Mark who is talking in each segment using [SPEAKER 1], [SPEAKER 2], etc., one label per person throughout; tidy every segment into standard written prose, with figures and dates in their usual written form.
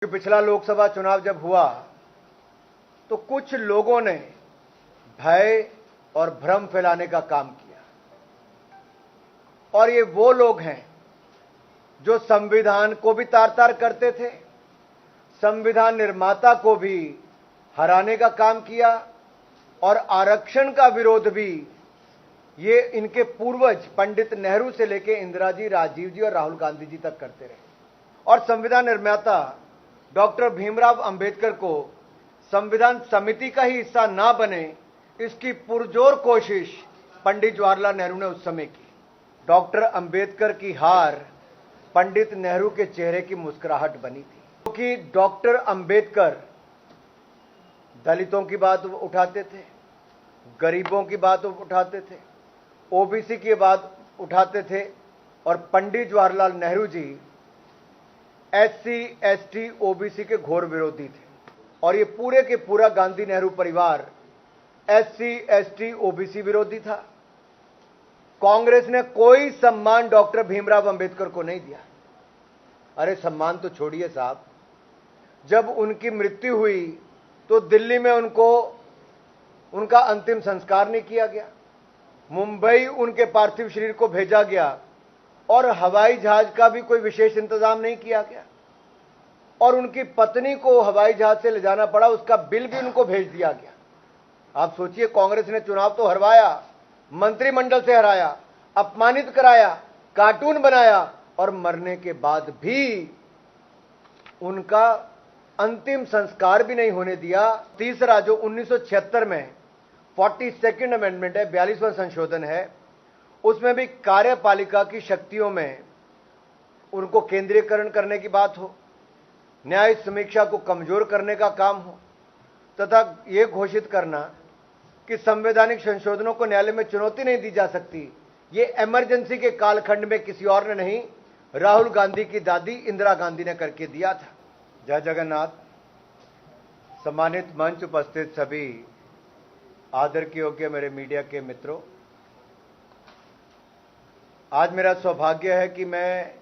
[SPEAKER 1] पिछला लोकसभा चुनाव जब हुआ तो कुछ लोगों ने भय और भ्रम फैलाने का काम किया और ये वो लोग हैं जो संविधान को भी तार-तार करते थे, संविधान निर्माता को भी हराने का काम किया और आरक्षण का विरोध भी ये इनके पूर्वज पंडित नेहरू से लेकर इंदिरा जी, राजीव जी और राहुल गांधी जी तक करते रहे। और संविधान निर्माता डॉक्टर भीमराव अंबेडकर को संविधान समिति का ही हिस्सा ना बने, इसकी पुरजोर कोशिश पंडित जवाहरलाल नेहरू ने उस समय की। डॉक्टर अंबेडकर की हार पंडित नेहरू के चेहरे की मुस्कुराहट बनी थी, क्योंकि डॉक्टर अंबेडकर दलितों की बात उठाते थे, गरीबों की बात उठाते थे, ओबीसी की बात उठाते थे और Pandit Jawaharlal Nehru ji SC, ST, OBC के घोर विरोधी थे। और ये पूरे के पूरा गांधी नेहरू परिवार एससी, एसटी, ओबीसी विरोधी था। कांग्रेस ने कोई सम्मान डॉक्टर भीमराव अंबेडकर को नहीं दिया। अरे सम्मान तो छोड़िए साहब, जब उनकी मृत्यु हुई तो दिल्ली में उनका अंतिम संस्कार नहीं किया गया, मुंबई उनके पार्थिव शरीर को भेजा गया और हवाई जहाज का भी कोई विशेष इंतजाम नहीं किया गया और उनकी पत्नी को हवाई जहाज से ले जाना पड़ा, उसका बिल भी उनको भेज दिया गया। आप सोचिए, कांग्रेस ने चुनाव तो हरवाया, मंत्रिमंडल से हराया, अपमानित कराया, कार्टून बनाया और मरने के बाद भी उनका अंतिम संस्कार भी नहीं होने दिया। तीसरा जो 1976 में 42nd अमेंडमेंट है, 42वां संशोधन है, उसमें भी कार्यपालिका की शक्तियों में उनको केंद्रीकरण करने की बात हो, न्याय समीक्षा को कमजोर करने का काम हो तथा यह घोषित करना कि संवैधानिक संशोधनों को न्यायालय में चुनौती नहीं दी जा सकती, ये इमरजेंसी के कालखंड में किसी और ने नहीं, राहुल गांधी की दादी इंदिरा गांधी ने करके दिया था। जय जगन्नाथ। सम्मानित मंच उपस्थित सभी आदर के योग्य मेरे मीडिया के मित्रों, आज मेरा सौभाग्य है कि मैं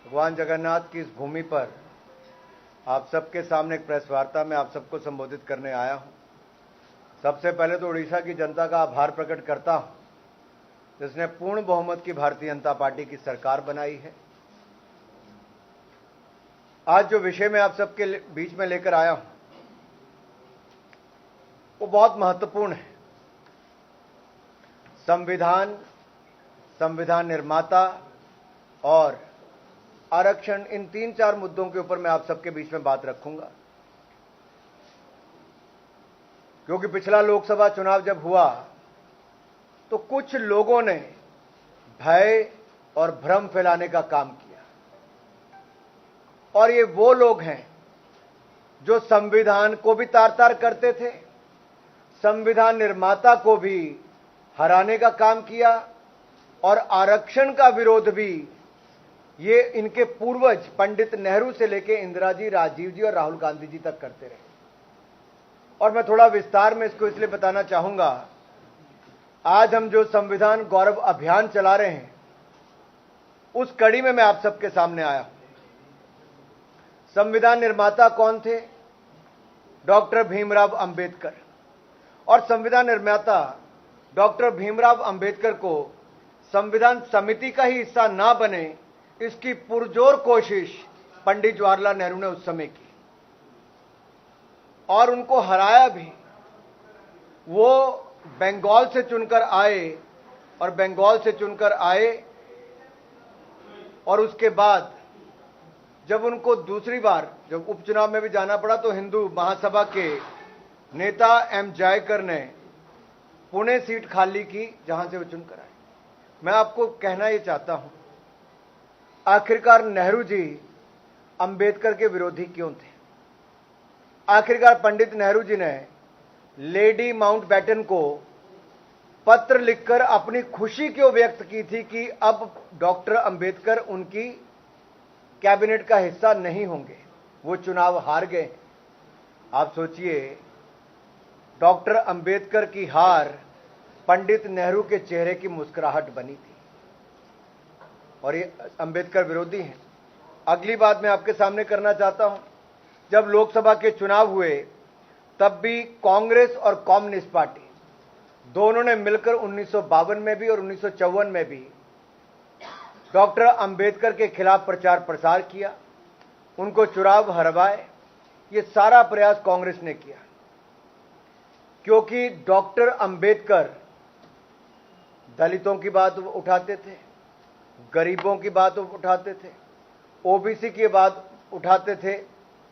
[SPEAKER 1] भगवान जगन्नाथ की इस भूमि पर आप सबके सामने एक प्रेस वार्ता में आप सबको संबोधित करने आया हूं। सबसे पहले तो उड़ीसा की जनता का आभार प्रकट करता हूं, जिसने पूर्ण बहुमत की भारतीय जनता पार्टी की सरकार बनाई है। आज जो विषय मैं आप सबके बीच में लेकर आया हूं वो बहुत महत्वपूर्ण है। संविधान निर्माता और आरक्षण, इन 3-4 मुद्दों के ऊपर मैं आप सबके बीच में बात रखूंगा, क्योंकि पिछला लोकसभा चुनाव जब हुआ तो कुछ लोगों ने भय और भ्रम फैलाने का काम किया और ये वो लोग हैं जो संविधान को भी तार-तार करते थे, संविधान निर्माता को भी हराने का काम किया और आरक्षण का विरोध भी ये इनके पूर्वज पंडित नेहरू से लेकर इंदिरा जी, राजीव जी और राहुल गांधी जी तक करते रहे। और मैं थोड़ा विस्तार में इसको इसलिए बताना चाहूंगा, आज हम जो संविधान गौरव अभियान चला रहे हैं उस कड़ी में मैं आप सबके सामने आया हूं। संविधान निर्माता कौन थे? डॉक्टर भीमराव अंबेडकर। और संविधान निर्माता डॉक्टर भीमराव अंबेडकर को संविधान समिति का ही हिस्सा ना बने, इसकी पुरजोर कोशिश पंडित जवाहरलाल नेहरू ने उस समय की और उनको हराया भी। वो बंगाल से चुनकर आए और उसके बाद जब उनको दूसरी बार जब उपचुनाव में भी जाना पड़ा तो हिंदू महासभा के नेता एम जयकर ने पुणे सीट खाली की, जहां से वो चुनकर आए। मैं आपको कहना यह चाहता हूं, आखिरकार नेहरू जी अंबेडकर के विरोधी क्यों थे? आखिरकार पंडित नेहरू जी ने लेडी माउंटबेटन को पत्र लिखकर अपनी खुशी क्यों व्यक्त की थी कि अब डॉक्टर अंबेडकर उनकी कैबिनेट का हिस्सा नहीं होंगे? वो चुनाव हार गए। आप सोचिए, डॉक्टर अंबेडकर की हार पंडित नेहरू के चेहरे की मुस्कुराहट बनी थी और ये अंबेडकर विरोधी हैं। अगली बात मैं आपके सामने करना चाहता हूं, जब लोकसभा के चुनाव हुए तब भी कांग्रेस और कम्युनिस्ट पार्टी दोनों ने मिलकर 1952 में भी और 1954 में भी डॉक्टर अंबेडकर के खिलाफ प्रचार प्रसार किया, उनको चुनाव हरवाए। ये सारा प्रयास कांग्रेस ने किया, क्योंकि डॉक्टर अंबेडकर दलितों की बात उठाते थे, गरीबों की बात उठाते थे, ओबीसी की बात उठाते थे,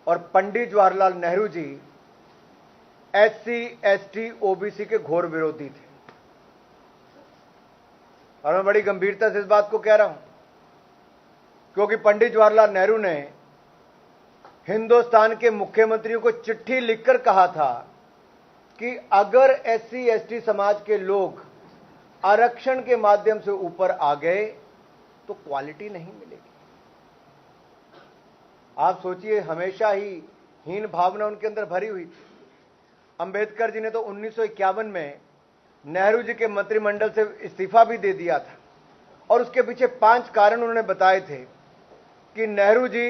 [SPEAKER 1] और Pandit Jawaharlal Nehru ji SC ST OBC के घोर विरोधी थे। और मैं बड़ी गंभीरता से इस बात को कह रहा हूं, क्योंकि पंडित जवाहरलाल नेहरू ने हिंदुस्तान के मुख्यमंत्रियों को चिट्ठी लिखकर कहा था कि अगर एससी एसटी समाज के लोग आरक्षण के माध्यम से ऊपर आ गए तो क्वालिटी नहीं मिलेगी। आप सोचिए, हमेशा ही हीन भावना उनके अंदर भरी हुई थी। अंबेडकर जी ने तो 1951 में नेहरू जी के मंत्रिमंडल से इस्तीफा भी दे दिया था, और उसके पीछे 5 कारण उन्होंने बताए थे कि नेहरू जी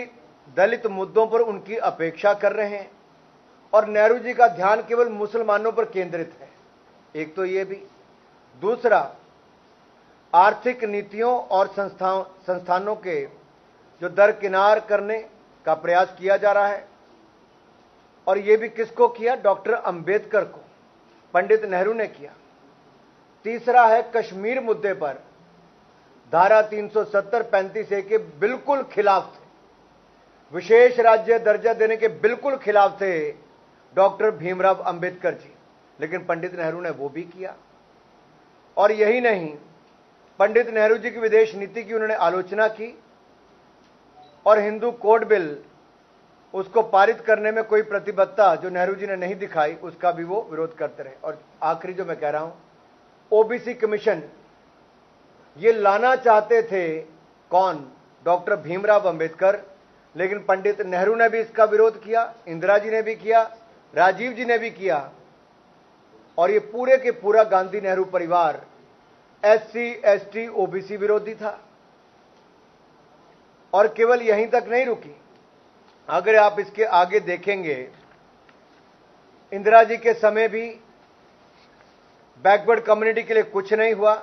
[SPEAKER 1] दलित मुद्दों पर उनकी अपेक्षा कर रहे हैं और नेहरू जी का ध्यान केवल मुसलमानों पर केंद्रित है। एक तो ये भी, दूसरा आर्थिक नीतियों और संस्थानों के जो दरकिनार करने का प्रयास किया जा रहा है, और ये भी किसको किया? डॉक्टर अंबेडकर को पंडित नेहरू ने किया। तीसरा है कश्मीर मुद्दे पर धारा 370-35A के बिल्कुल खिलाफ थे, विशेष राज्य दर्जा देने के बिल्कुल खिलाफ थे डॉक्टर भीमराव अंबेडकर जी, लेकिन पंडित नेहरू ने वो भी किया। और यही नहीं, पंडित नेहरू जी की विदेश नीति की उन्होंने आलोचना की, और हिंदू कोड बिल उसको पारित करने में कोई प्रतिबद्धता जो नेहरू जी ने नहीं दिखाई, उसका भी वो विरोध करते रहे। और आखिरी जो मैं कह रहा हूं, ओबीसी कमीशन ये लाना चाहते थे कौन? डॉक्टर भीमराव अंबेडकर, लेकिन पंडित नेहरू ने भी इसका विरोध किया, इंदिरा जी ने भी किया, राजीव जी ने भी किया, और ये पूरे के पूरा गांधी नेहरू परिवार एससी एसटी ओबीसी विरोधी था। और केवल यहीं तक नहीं रुकी, अगर आप इसके आगे देखेंगे, इंदिरा जी के समय भी बैकवर्ड कम्युनिटी के लिए कुछ नहीं हुआ,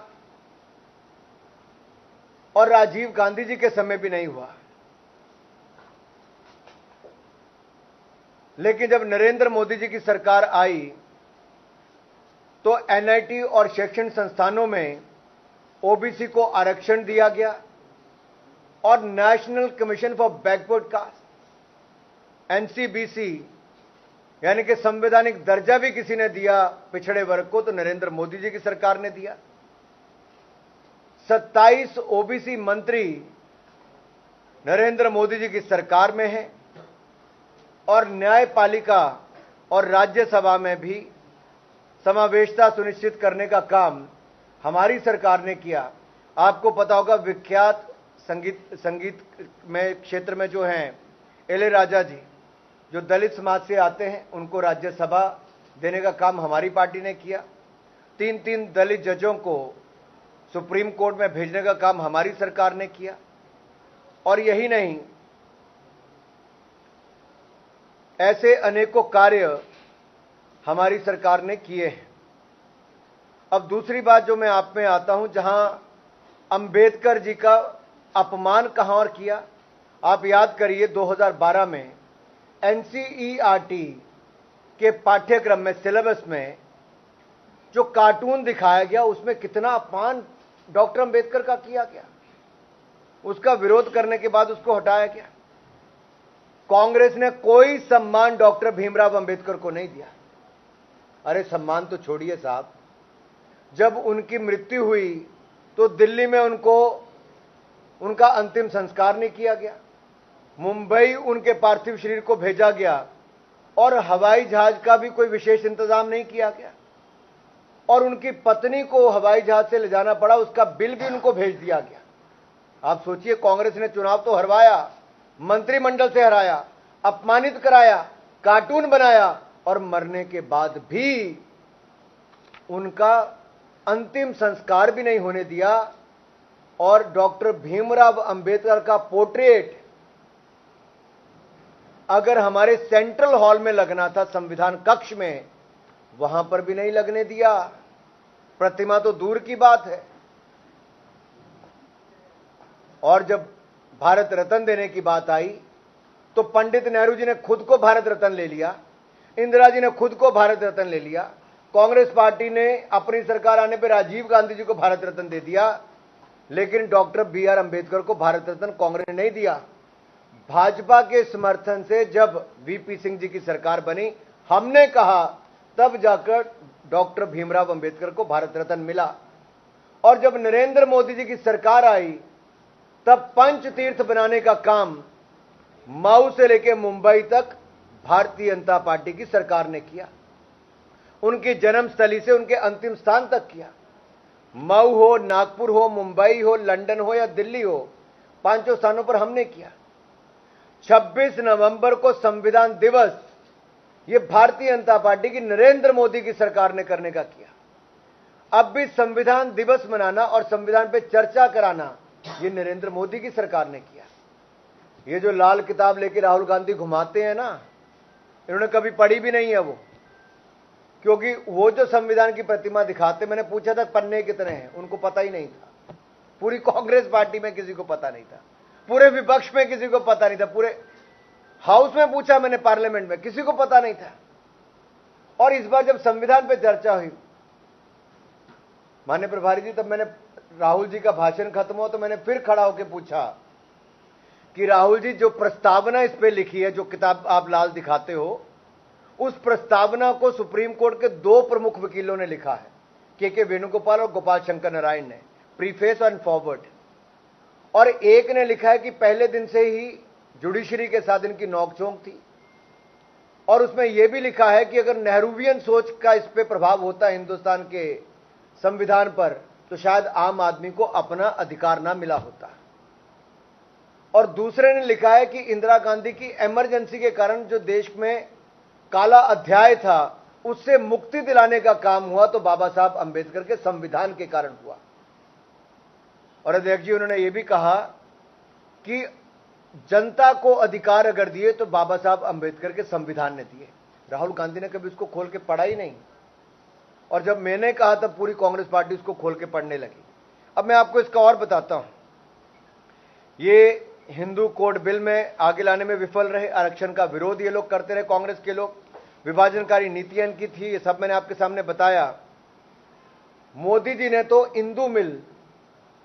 [SPEAKER 1] और राजीव गांधी जी के समय भी नहीं हुआ। लेकिन जब नरेंद्र मोदी जी की सरकार आई तो एनआईटी और शैक्षणिक संस्थानों में ओबीसी को आरक्षण दिया गया, और national commission for backward caste NCBC यानी कि संवैधानिक दर्जा भी किसी ने दिया पिछड़े वर्ग को, तो नरेंद्र मोदी जी की सरकार ने दिया। 27 ओबीसी मंत्री नरेंद्र मोदी जी की सरकार में हैं, और न्यायपालिका और राज्यसभा में भी समावेशता सुनिश्चित करने का काम हमारी सरकार ने किया। आपको पता होगा, विख्यात संगीत में क्षेत्र में जो हैं इलैयाराजा जी, जो दलित समाज से आते हैं, उनको राज्यसभा देने का काम हमारी पार्टी ने किया। 3 दलित जजों को सुप्रीम कोर्ट में भेजने का काम हमारी सरकार ने किया। और यही नहीं, ऐसे अनेकों कार्य हमारी सरकार ने किए हैं। अब दूसरी बात जो मैं आप में आता हूं, जहां अंबेडकर जी का अपमान कहां और किया, आप याद करिए 2012 में एनसीईआरटी के पाठ्यक्रम में, सिलेबस में जो कार्टून दिखाया गया, उसमें कितना अपमान डॉक्टर अंबेडकर का किया गया। उसका विरोध करने के बाद उसको हटाया गया। कांग्रेस ने कोई सम्मान डॉक्टर भीमराव अंबेडकर को नहीं दिया। अरे सम्मान तो छोड़िए साहब, जब उनकी मृत्यु हुई तो दिल्ली में उनका अंतिम संस्कार नहीं किया गया, मुंबई उनके पार्थिव शरीर को भेजा गया, और हवाई जहाज का भी कोई विशेष इंतजाम नहीं किया गया, और उनकी पत्नी को हवाई जहाज से ले जाना पड़ा, उसका बिल भी उनको भेज दिया गया। आप सोचिए, कांग्रेस ने चुनाव तो हरवाया, मंत्रिमंडल से हराया, अपमानित कराया, कार्टून बनाया, और मरने के बाद भी उनका अंतिम संस्कार भी नहीं होने दिया। और डॉक्टर भीमराव अंबेडकर का पोर्ट्रेट अगर हमारे सेंट्रल हॉल में लगना था, संविधान कक्ष में, वहां पर भी नहीं लगने दिया। प्रतिमा तो दूर की बात है। और जब भारत रत्न देने की बात आई तो पंडित नेहरू जी ने खुद को भारत रत्न ले लिया, इंदिरा जी ने खुद को भारत रत्न ले लिया, कांग्रेस पार्टी ने अपनी सरकार आने पर राजीव गांधी जी को भारत रत्न दे दिया, लेकिन डॉक्टर बी.आर. अंबेडकर को भारत रत्न कांग्रेस ने नहीं दिया। भाजपा के समर्थन से जब वीपी सिंह जी की सरकार बनी, हमने कहा, तब जाकर डॉक्टर भीमराव अंबेडकर को भारत रत्न मिला। और जब नरेंद्र मोदी जी की सरकार आई, तब पंच तीर्थ बनाने का काम मऊ से लेकर मुंबई तक भारतीय जनता पार्टी की सरकार ने किया। उनकी जन्मस्थली से उनके अंतिम स्थान तक किया। मऊ हो, नागपुर हो, मुंबई हो, लंदन हो या दिल्ली हो, पांचों स्थानों पर हमने किया। 26 नवंबर को संविधान दिवस, ये भारतीय जनता पार्टी की नरेंद्र मोदी की सरकार ने करने का किया। अब भी संविधान दिवस मनाना और संविधान पे चर्चा कराना, ये नरेंद्र मोदी की सरकार ने किया। ये जो लाल किताब लेके राहुल गांधी घुमाते हैं ना, इन्होंने कभी पढ़ी भी नहीं है वो, क्योंकि वो जो संविधान की प्रतिमा दिखाते, मैंने पूछा था पन्ने कितने हैं, उनको पता ही नहीं था। पूरी कांग्रेस पार्टी में किसी को पता नहीं था, पूरे विपक्ष में किसी को पता नहीं था, पूरे हाउस में पूछा मैंने, पार्लियामेंट में, किसी को पता नहीं था। और इस बार जब संविधान पे चर्चा हुई, माननीय प्रभारी जी, तब मैंने, राहुल जी का भाषण खत्म हुआ तो मैंने फिर खड़ा होकर पूछा कि राहुल जी, जो प्रस्तावना इस पे लिखी है, जो किताब आप लाल दिखाते हो, उस प्रस्तावना को सुप्रीम कोर्ट के 2 प्रमुख वकीलों ने लिखा है, के वेणुगोपाल और गोपाल शंकर नारायण ने, प्रीफेस एंड फॉरवर्ड। और एक ने लिखा है कि पहले दिन से ही जुडिशरी के साथ इनकी नोकझोंक थी। और उसमें यह भी लिखा है कि अगर नेहरूवियन सोच का इस पे प्रभाव होता है हिंदुस्तान के संविधान पर, तो शायद आम आदमी को अपना अधिकार ना मिला होता। और दूसरे ने लिखा है कि इंदिरा गांधी की इमरजेंसी के कारण जो देश में काला अध्याय था, उससे मुक्ति दिलाने का काम हुआ तो बाबा साहब अंबेडकर के संविधान के कारण हुआ। और अध्यक्ष जी, उन्होंने ये भी कहा कि जनता को अधिकार अगर दिए तो बाबा साहब अंबेडकर के संविधान ने दिए। राहुल गांधी ने कभी उसको खोल के पढ़ा ही नहीं, और जब मैंने कहा तब पूरी कांग्रेस पार्टी उसको खोल के पढ़ने लगी। अब मैं आपको इसका और बताता हूं। ये हिंदू कोड बिल में आगे लाने में विफल रहे, आरक्षण का विरोध ये लोग करते रहे, कांग्रेस के लोग, विभाजनकारी नीतियां इनकी थी, ये सब मैंने आपके सामने बताया। मोदी जी ने तो इंदू मिल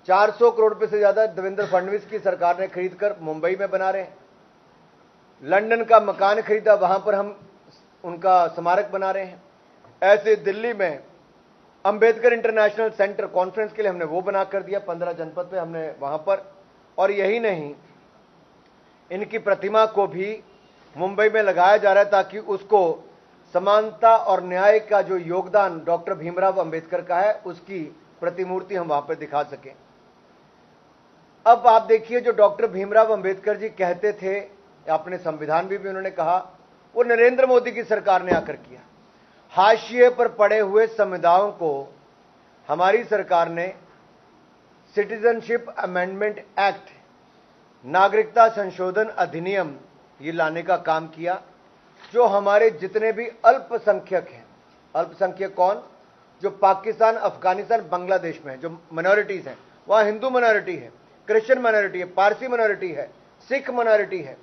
[SPEAKER 1] 400 करोड़ रुपए से ज्यादा देवेंद्र फडणवीस की सरकार ने खरीदकर मुंबई में बना रहे हैं। लंदन का मकान खरीदा, वहां पर हम उनका स्मारक बना रहे हैं। ऐसे दिल्ली में अंबेडकर इंटरनेशनल सेंटर कॉन्फ्रेंस के लिए हमने वो बना कर दिया, 15 जनपद पे हमने वहां पर। और यही नहीं, इनकी प्रतिमा को भी मुंबई में लगाया जा रहा है ताकि उसको समानता और न्याय का जो योगदान डॉक्टर भीमराव अंबेडकर का है, उसकी प्रतिमूर्ति हम वहां पर दिखा सकें। अब आप देखिए, जो डॉक्टर भीमराव अंबेडकर जी कहते थे, अपने संविधान भी उन्होंने कहा, वो नरेंद्र मोदी की सरकार ने आकर किया। हाशिए पर पड़े हुए समुदायों को हमारी सरकार ने सिटीजनशिप अमेंडमेंट एक्ट, नागरिकता संशोधन अधिनियम, ये लाने का काम किया। जो हमारे जितने भी अल्पसंख्यक हैं, अल्पसंख्यक कौन, जो पाकिस्तान, अफगानिस्तान, बांग्लादेश में जो माइनॉरिटीज हैं, वहां हिंदू माइनॉरिटी है, क्रिश्चियन माइनॉरिटी है, पारसी माइनॉरिटी है, सिख माइनॉरिटी है,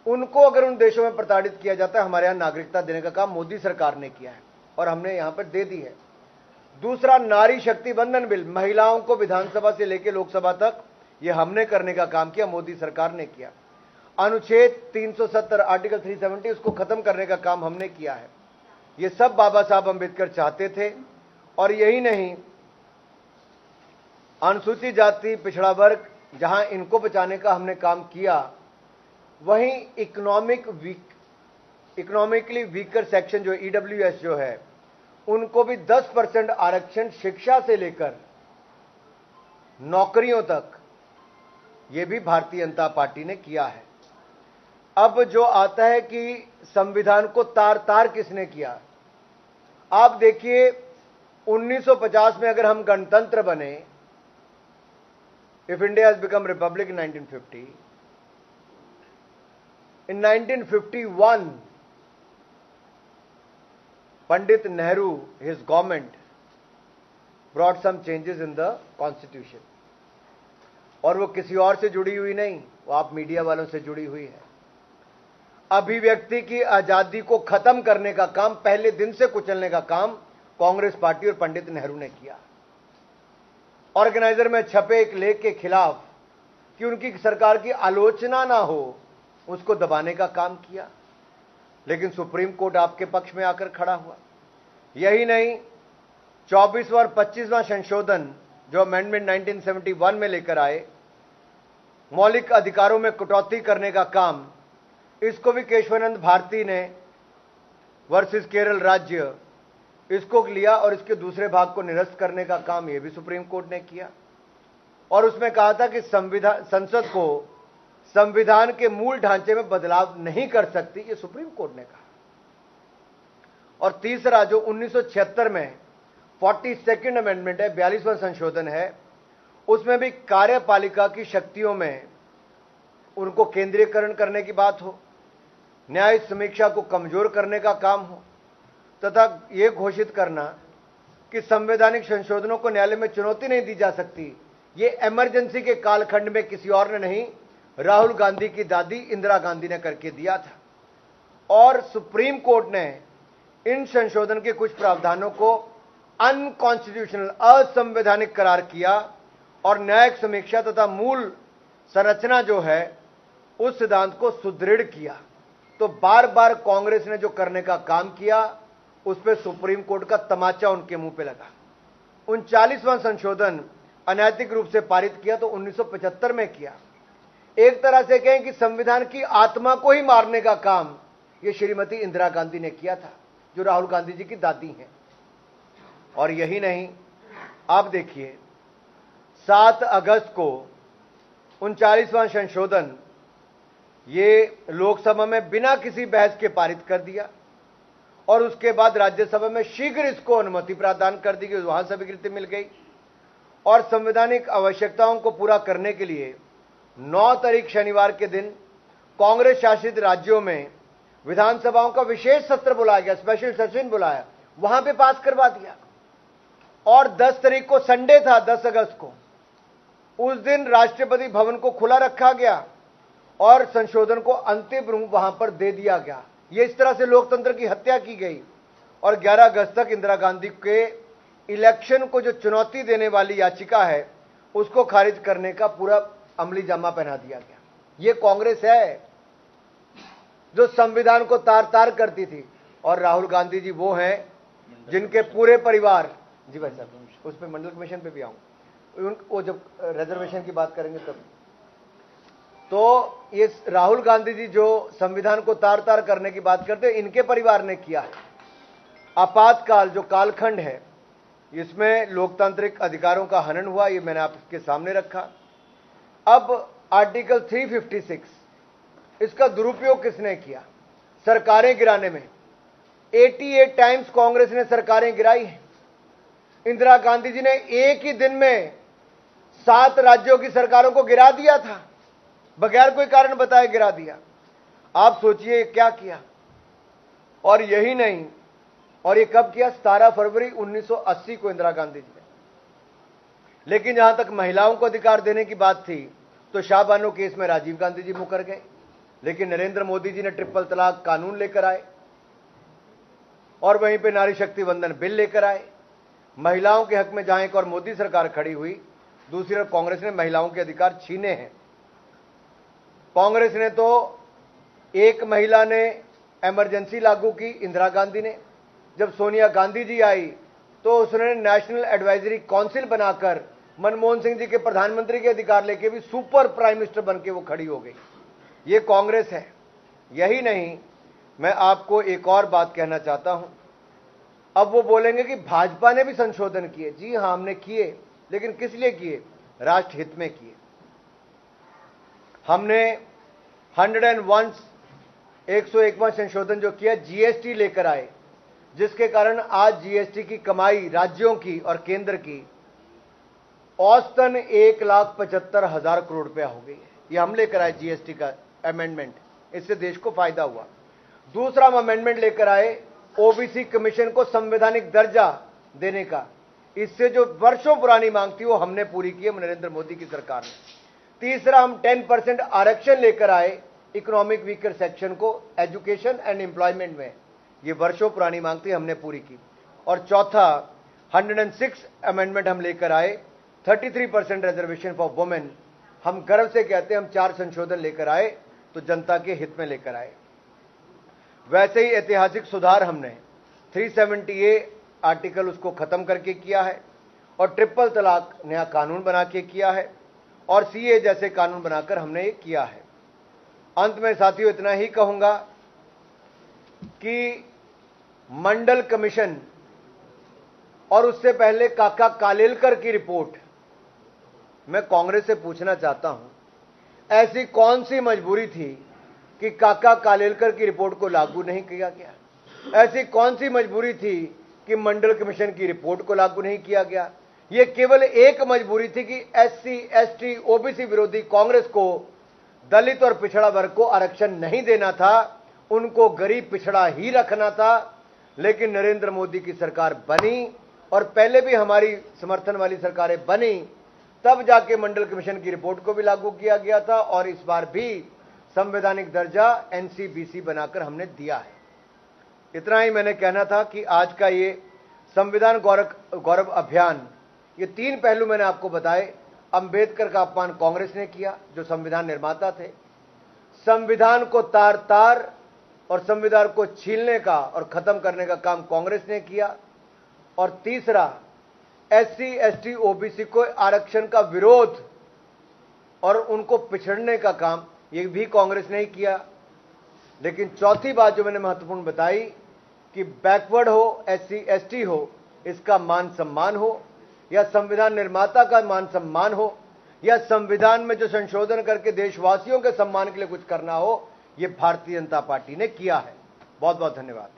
[SPEAKER 1] उनको अगर उन देशों में प्रताड़ित किया जाता है, हमारे यहां नागरिकता देने का काम मोदी सरकार ने किया है और हमने यहां पर दे दी है। दूसरा, नारी शक्ति बंधन बिल, महिलाओं को विधानसभा से लेकर लोकसभा तक ये हमने करने का काम किया, मोदी सरकार ने किया। अनुच्छेद 370 आर्टिकल 370 उसको खत्म करने का काम हमने किया है। ये सब बाबा साहब अंबेडकर चाहते थे। और यही नहीं, अनुसूचित जाति पिछड़ा वर्ग, जहां इनको बचाने का हमने काम किया, वहीं इकोनॉमिकली वीकर सेक्शन जो ईडब्ल्यूएस जो है, उनको भी 10% आरक्षण शिक्षा से लेकर नौकरियों तक, ये भी भारतीय जनता पार्टी ने किया है। अब जो आता है कि संविधान को तार तार किसने किया, आप देखिए 1950 में अगर हम गणतंत्र बने, if India has become Republic in 1950, In 1951, Pandit Nehru, his government, brought some changes in the constitution. और वो किसी और से जुड़ी हुई नहीं, वो आप मीडिया वालों से जुड़ी हुई है। अभिव्यक्ति की आजादी को खत्म करने का काम, पहले दिन से कुचलने का काम कांग्रेस पार्टी और पंडित नेहरू ने किया। ऑर्गेनाइजर में छपे एक लेख के खिलाफ कि उनकी सरकार की आलोचना ना हो, उसको दबाने का काम किया, लेकिन सुप्रीम कोर्ट आपके पक्ष में आकर खड़ा हुआ। यही नहीं, 24वां और 25वां संशोधन जो अमेंडमेंट 1971 में लेकर आए, मौलिक अधिकारों में कटौती करने का काम, इसको भी केशवानंद भारती ने वर्सेस केरल राज्य इसको लिया और इसके दूसरे भाग को निरस्त करने का काम यह भी सुप्रीम कोर्ट ने किया। और उसमें कहा था कि संसद को संविधान के मूल ढांचे में बदलाव नहीं कर सकती, ये सुप्रीम कोर्ट ने कहा। और तीसरा जो 1976 में 42nd अमेंडमेंट है, 42वां संशोधन है, उसमें भी कार्यपालिका की शक्तियों में उनको केंद्रीकरण करने की बात हो, न्यायिक समीक्षा को कमजोर करने का काम हो, तथा यह घोषित करना कि संवैधानिक संशोधनों को न्यायालय में चुनौती नहीं दी जा सकती। ये इमरजेंसी के कालखंड में किसी और ने नहीं, राहुल गांधी की दादी इंदिरा गांधी ने करके दिया था। और सुप्रीम कोर्ट ने इन संशोधन के कुछ प्रावधानों को अनकॉन्स्टिट्यूशनल, असंवैधानिक करार किया और न्यायिक समीक्षा तथा मूल संरचना जो है उस सिद्धांत को सुदृढ़ किया। तो बार बार कांग्रेस ने जो करने का काम किया, उस पर सुप्रीम कोर्ट का तमाचा उनके मुंह पे लगा। 39वां संशोधन अनैतिक रूप से पारित किया तो 1975 में किया। एक तरह से कहें कि संविधान की आत्मा को ही मारने का काम ये श्रीमती इंदिरा गांधी ने किया था, जो राहुल गांधी जी की दादी हैं। और यही नहीं, आप देखिए 7 अगस्त को 39वां संशोधन ये लोकसभा में बिना किसी बहस के पारित कर दिया और उसके बाद राज्यसभा में शीघ्र इसको अनुमति प्रदान कर दी गई, वहां स्वीकृति मिल गई। और संवैधानिक आवश्यकताओं को पूरा करने के लिए 9 तारीख शनिवार के दिन कांग्रेस शासित राज्यों में विधानसभाओं का विशेष सत्र बुलाया गया, स्पेशल सेशन बुलाया, वहां पे पास करवा दिया। और 10 तारीख को संडे था, 10 अगस्त को, उस दिन राष्ट्रपति भवन को खुला रखा गया और संशोधन को अंतिम रूप वहां पर दे दिया गया। ये इस तरह से लोकतंत्र की हत्या की गई। और 11 अगस्त तक इंदिरा गांधी के इलेक्शन को जो चुनौती देने वाली याचिका है उसको खारिज करने का पूरा अमली जामा पहना दिया गया। ये कांग्रेस है जो संविधान को तार तार करती थी। और राहुल गांधी जी वो हैं जिनके पूरे परिवार, जी भाई साहब उस पर मंडल कमीशन पे भी आऊं, वो जब रिजर्वेशन की बात करेंगे तब। तो ये राहुल गांधी जी जो संविधान को तार तार करने की बात करते हैं, इनके परिवार ने किया है। आपातकाल जो कालखंड है, इसमें लोकतांत्रिक अधिकारों का हनन हुआ, ये मैंने आपके सामने रखा। अब आर्टिकल 356, इसका दुरुपयोग किसने किया? सरकारें गिराने में 88 टाइम्स कांग्रेस ने सरकारें गिराई हैं। इंदिरा गांधी जी ने एक ही दिन में 7 राज्यों की सरकारों को गिरा दिया था, बगैर कोई कारण बताए गिरा दिया। आप सोचिए क्या किया। और यही नहीं, और ये कब किया? 17 फरवरी 1980 को इंदिरा गांधी जी ने। लेकिन जहां तक महिलाओं को अधिकार देने की बात थी तो शाहबानो केस में राजीव गांधी जी मुकर गए, लेकिन नरेंद्र मोदी जी ने ट्रिपल तलाक कानून लेकर आए और वहीं पे नारी शक्ति वंदन बिल लेकर आए। महिलाओं के हक में जहां एक और मोदी सरकार खड़ी हुई, दूसरी ओर कांग्रेस ने महिलाओं के अधिकार छीने हैं। कांग्रेस ने तो एक महिला ने इमरजेंसी लागू की, इंदिरा गांधी ने। जब सोनिया गांधी जी आई तो उसने नेशनल एडवाइजरी काउंसिल बनाकर मनमोहन सिंह जी के प्रधानमंत्री के अधिकार लेके भी सुपर प्राइम मिनिस्टर बनके वो खड़ी हो गई। ये कांग्रेस है। यही नहीं, मैं आपको एक और बात कहना चाहता हूं। अब वो बोलेंगे कि भाजपा ने भी संशोधन किए। जी हां, हमने किए, लेकिन किस लिए किए? राष्ट्र हित में किए। हमने 101वां संशोधन जो किया, जीएसटी लेकर आए, जिसके कारण आज जीएसटी की कमाई राज्यों की और केंद्र की औसतन 1,75,000 करोड़ रुपया हो गई है। ये हम लेकर आए जीएसटी का अमेंडमेंट। इससे देश को फायदा हुआ। दूसरा हम अमेंडमेंट लेकर आए ओबीसी कमीशन को संवैधानिक दर्जा देने का। इससे जो वर्षों पुरानी मांग थी वो हमने पूरी की है नरेंद्र मोदी की सरकार ने। तीसरा हम 10% आरक्षण लेकर आए इकोनॉमिक वीकर सेक्शन को एजुकेशन एंड एम्प्लॉयमेंट में। ये वर्षों पुरानी मांग थी, हमने पूरी की। और चौथा 106 अमेंडमेंट हम लेकर आए 33% रिजर्वेशन फॉर वुमेन। हम गर्व से कहते हैं हम 4 संशोधन लेकर आए तो जनता के हित में लेकर आए। वैसे ही ऐतिहासिक सुधार हमने 370A आर्टिकल उसको खत्म करके किया है और ट्रिपल तलाक नया कानून बना के किया है और सीए जैसे कानून बनाकर हमने ये किया है। अंत में साथियों इतना ही कहूंगा कि मंडल कमीशन और उससे पहले काका कालेलकर की रिपोर्ट, मैं कांग्रेस से पूछना चाहता हूं, ऐसी कौन सी मजबूरी थी कि काका कालेलकर की रिपोर्ट को लागू नहीं किया गया? ऐसी कौन सी मजबूरी थी कि मंडल कमीशन की रिपोर्ट को लागू नहीं किया गया? यह केवल एक मजबूरी थी कि एससी, एसटी, ओबीसी विरोधी कांग्रेस को दलित और पिछड़ा वर्ग को आरक्षण नहीं देना था, उनको गरीब पिछड़ा ही रखना था। लेकिन नरेंद्र मोदी की सरकार बनी और पहले भी हमारी समर्थन वाली सरकारें बनी, तब जाके मंडल कमीशन की रिपोर्ट को भी लागू किया गया था और इस बार भी संवैधानिक दर्जा एनसीबीसी बनाकर हमने दिया है। इतना ही मैंने कहना था कि आज का ये संविधान गौरव अभियान, ये 3 पहलू मैंने आपको बताए। अंबेडकर का अपमान कांग्रेस ने किया जो संविधान निर्माता थे, संविधान को तार तार और संविधान को छीलने का और खत्म करने का काम कांग्रेस ने किया, और तीसरा एससी, एसटी, ओबीसी को आरक्षण का विरोध और उनको पिछड़ने का काम ये भी कांग्रेस ने ही किया। लेकिन चौथी बात जो मैंने महत्वपूर्ण बताई कि बैकवर्ड हो, एससी, एसटी हो, इसका मान सम्मान हो, या संविधान निर्माता का मान सम्मान हो, या संविधान में जो संशोधन करके देशवासियों के सम्मान के लिए कुछ करना हो, यह भारतीय जनता पार्टी ने किया है। बहुत बहुत धन्यवाद।